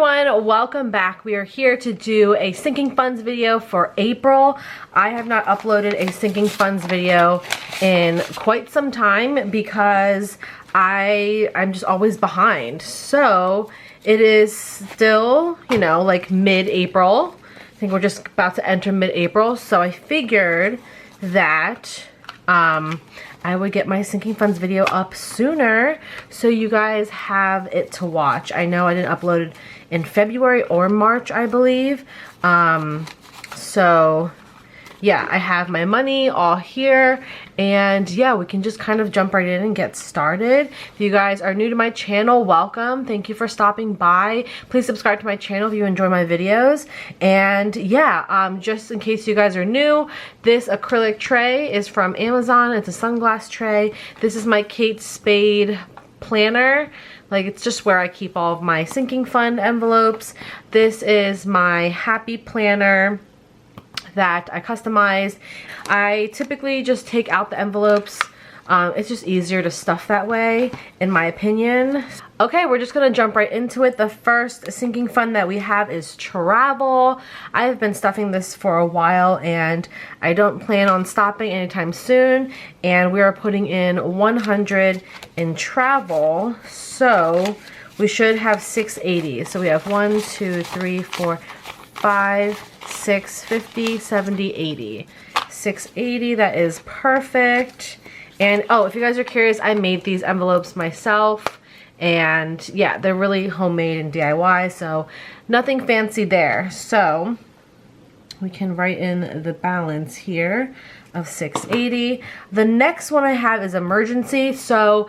everyone, welcome back. We are here to do a sinking funds video for April. I have not uploaded a sinking funds video in quite some time because I'm just always behind. So it is still, you know, like mid-April. I think we're just about to enter mid-April. So I figured that I would get my sinking funds video up sooner so you guys have it to watch. I know I didn't upload it in February or March, I believe. So yeah, I have my money all here, and yeah, we can just kind of jump right in and get started. If you guys are new to my channel, welcome. Thank you for stopping by. Please subscribe to my channel if you enjoy my videos. And yeah, just in case you guys are new, this acrylic tray is from Amazon. It's a sunglass tray. This is my Kate Spade planner. Like, it's just where I keep all of my sinking fund envelopes. This is my happy planner that I customized. I typically just take out the envelopes. It's just easier to stuff that way, in my opinion. Okay, we're just gonna jump right into it. The first sinking fund that we have is travel. I've been stuffing this for a while and I don't plan on stopping anytime soon. And we are putting in 100 in travel. So we should have 680. So we have 1, 2, 3, 4, 5, 6, 50, 70, 80. 680, that is perfect. And oh, if you guys are curious, I made these envelopes myself. And yeah, they're really homemade and DIY, so nothing fancy there. So we can write in the balance here of 680. The next one I have is emergency. So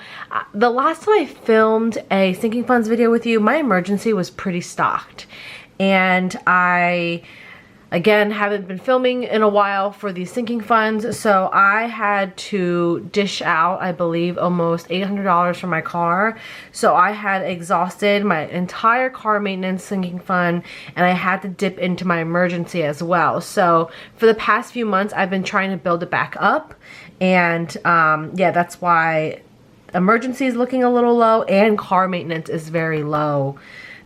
the last time I filmed a sinking funds video with you, my emergency was pretty stocked. And I, again, haven't been filming in a while for these sinking funds, so I had to dish out, I believe, almost $800 for my car. So I had exhausted my entire car maintenance sinking fund, and I had to dip into my emergency as well. So for the past few months, I've been trying to build it back up, and yeah, that's why emergency is looking a little low, and car maintenance is very low,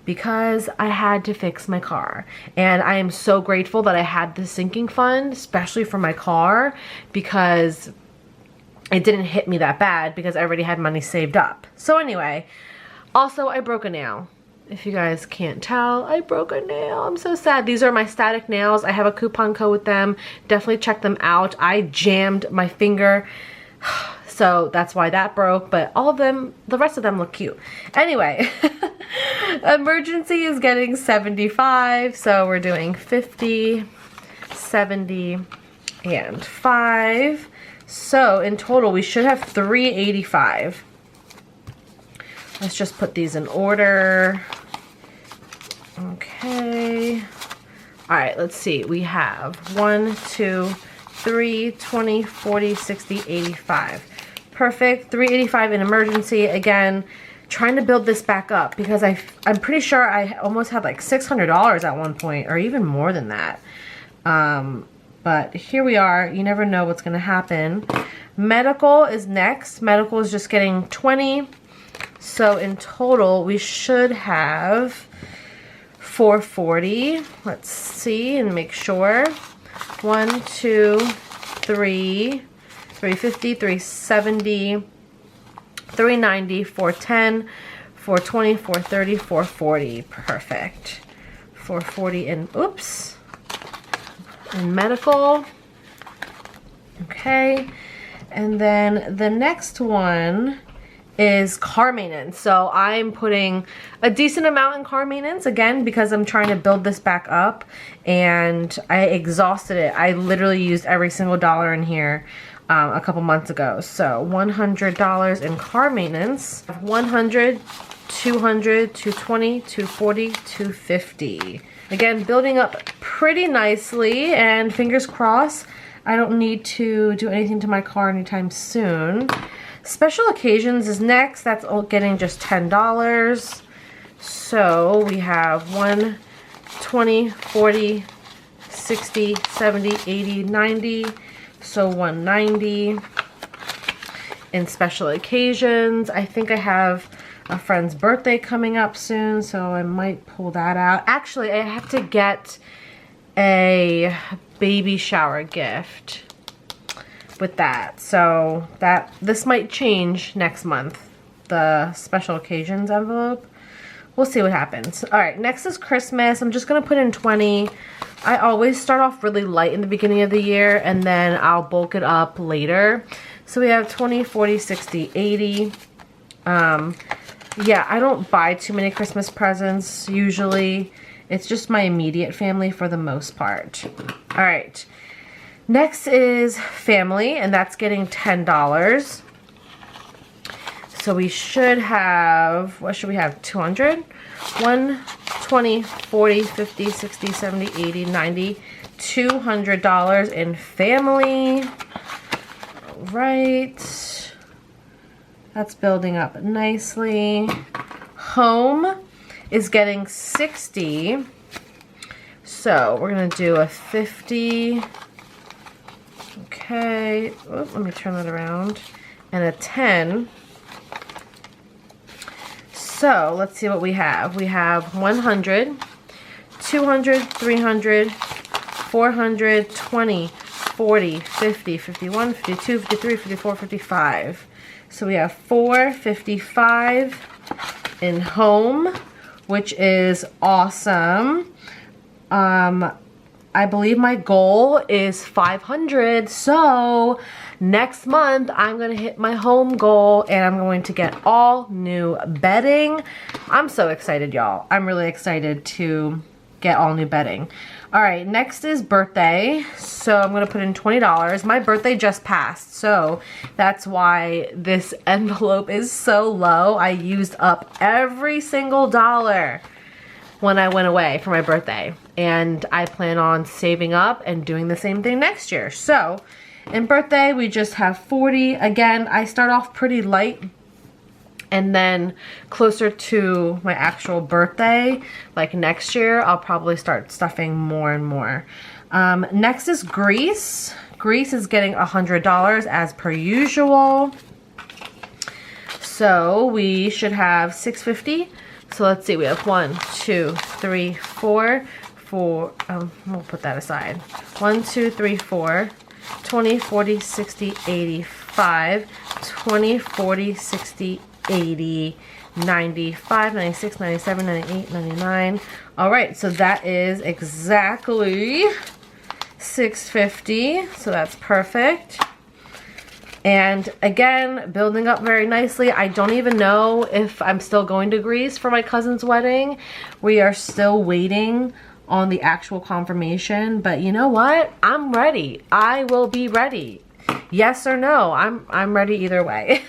because I had to fix my car. And I am so grateful that I had this sinking fund, especially for my car, because it didn't hit me that bad because I already had money saved up. So anyway, also I broke a nail. If you guys can't tell, I broke a nail. I'm so sad. These are my static nails. I have a coupon code with them. Definitely check them out. I jammed my finger, so that's why that broke, but all of them, the rest of them look cute. Anyway, emergency is getting 75, so we're doing 50, 70, and 5. So in total, we should have 385. Let's just put these in order. Okay. All right, let's see. We have 1, 2, 3, 20, 40, 60, 85. Perfect. 385 in emergency. Again, trying to build this back up because I'm pretty sure I almost had like $600 at one point, or even more than that. But here we are. You never know what's going to happen. Medical is next. Medical is just getting 20. So in total, we should have 440. Let's see and make sure. 1, 2, 3, 350, 370, 390, 410, 420, 430, 440. Perfect. 440 in, oops, in medical. Okay. And then the next one is car maintenance. So I'm putting a decent amount in car maintenance, again, because I'm trying to build this back up, and I exhausted it. I literally used every single dollar in here a couple months ago. So $100 in car maintenance, 100, 200, 220, 240, 250. Again, building up pretty nicely, and fingers crossed I don't need to do anything to my car anytime soon. Special occasions is next. That's all getting just $10. So we have 1, 20, 40, 60, 70, 80, 90. So 190 in special occasions. I think I have a friend's birthday coming up soon, so I might pull that out. Actually, I have to get a baby shower gift with that, so this might change next month, the special occasions envelope. We'll see what happens. All right, next is Christmas. I'm just gonna put in 20. I always start off really light in the beginning of the year, and then I'll bulk it up later. So we have 20, 40, 60, 80. Yeah, I don't buy too many Christmas presents usually. It's just my immediate family for the most part. All right, next is family, and that's getting $10. So we should have, what should we have, 200? 1, 20, 40, 50, 60, 70, 80, 90, $200 in family. All right. That's building up nicely. Home is getting 60. So we're going to do a 50. Okay. Oops, let me turn that around. And a 10. So let's see what we have. We have 100, 200, 300, 400, 20, 40, 50, 51, 52, 53, 54, 55. So we have 455 in home, which is awesome. I believe my goal is 500. So next month I'm going to hit my home goal and I'm going to get all new bedding. I'm so excited, y'all. I'm really excited to get all new bedding. All right, next is birthday. So I'm going to put in $20. My birthday just passed, so that's why this envelope is so low. I used up every single dollar when I went away for my birthday, and I plan on saving up and doing the same thing next year. So in birthday we just have 40. Again, I start off pretty light, and then closer to my actual birthday, like next year, I'll probably start stuffing more and more. Next is Greece. Greece is getting $100 as per usual. So we should have 650. So let's see, we have 1, 2, 3, 4, we'll put that aside. 1, 2, 3, 4, 20, 40, 60, 85, 20, 40, 60, 80, 95, 96, 97, 98, 99. All right, so that is exactly 650. So that's perfect. And again, building up very nicely. I don't even know if I'm still going to Greece for my cousin's wedding. We are still waiting on the actual confirmation, but you know what? I'm ready. I will be ready. Yes or no, I'm ready either way.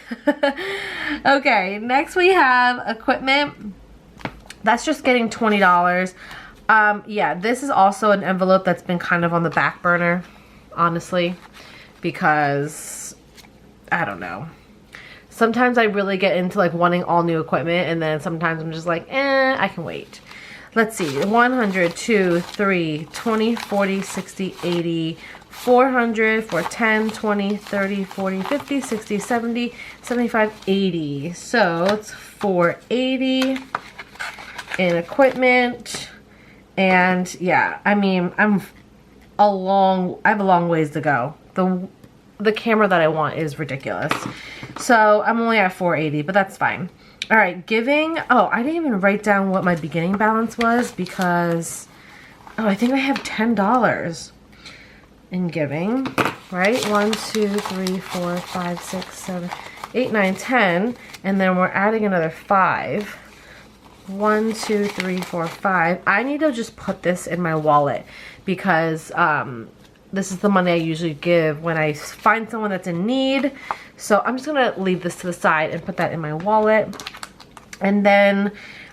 Okay, next we have equipment. That's just getting $20. Yeah, this is also an envelope that's been kind of on the back burner, honestly, because I don't know. Sometimes I really get into like wanting all new equipment, and then sometimes I'm just like, I can wait. Let's see, 100, 2, 3, 20, 40, 60, 80, 400, 410, 20, 30, 40, 50, 60, 70, 75, 80. So it's 480 in equipment. And yeah, I mean, I have a long ways to go. The camera that I want is ridiculous. So I'm only at 480, but that's fine. All right, giving. Oh, I didn't even write down what my beginning balance was because, oh, I think I have $10 in giving, right? 1, 2, 3, 4, 5, 6, 7, 8, 9, 10. And then we're adding another 5. 1, 2, 3, 4, 5. I need to just put this in my wallet because this is the money I usually give when I find someone that's in need. So I'm just gonna leave this to the side and put that in my wallet. And then,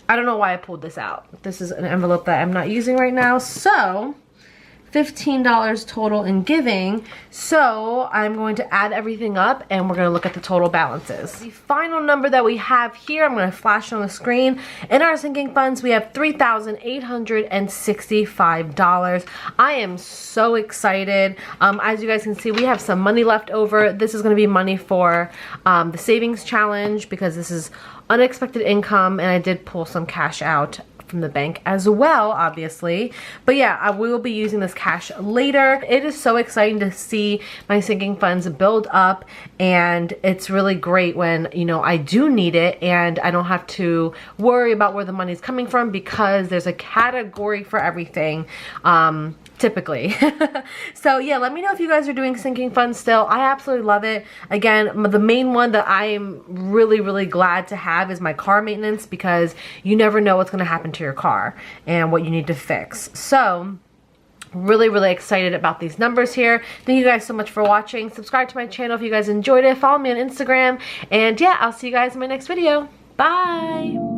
I don't know why I pulled this out. This is an envelope that I'm not using right now. So $15 total in giving. So I'm going to add everything up and we're going to look at the total balances. The final number that we have here, I'm going to flash on the screen. In our sinking funds, we have $3,865. I am so excited. As you guys can see, we have some money left over. This is going to be money for the savings challenge because this is unexpected income, and I did pull some cash out from the bank as well, obviously. But yeah, I will be using this cash later. It is so exciting to see my sinking funds build up, and it's really great when, you know, I do need it and I don't have to worry about where the money's coming from, because there's a category for everything. Typically. So yeah, let me know if you guys are doing sinking funds still. I absolutely love it. Again, the main one that I am really glad to have is my car maintenance, because you never know what's going to happen to your car and what you need to fix. So really excited about these numbers here. Thank you guys so much for watching. Subscribe to my channel if you guys enjoyed it. Follow me on Instagram, and yeah, I'll see you guys in my next video. Bye.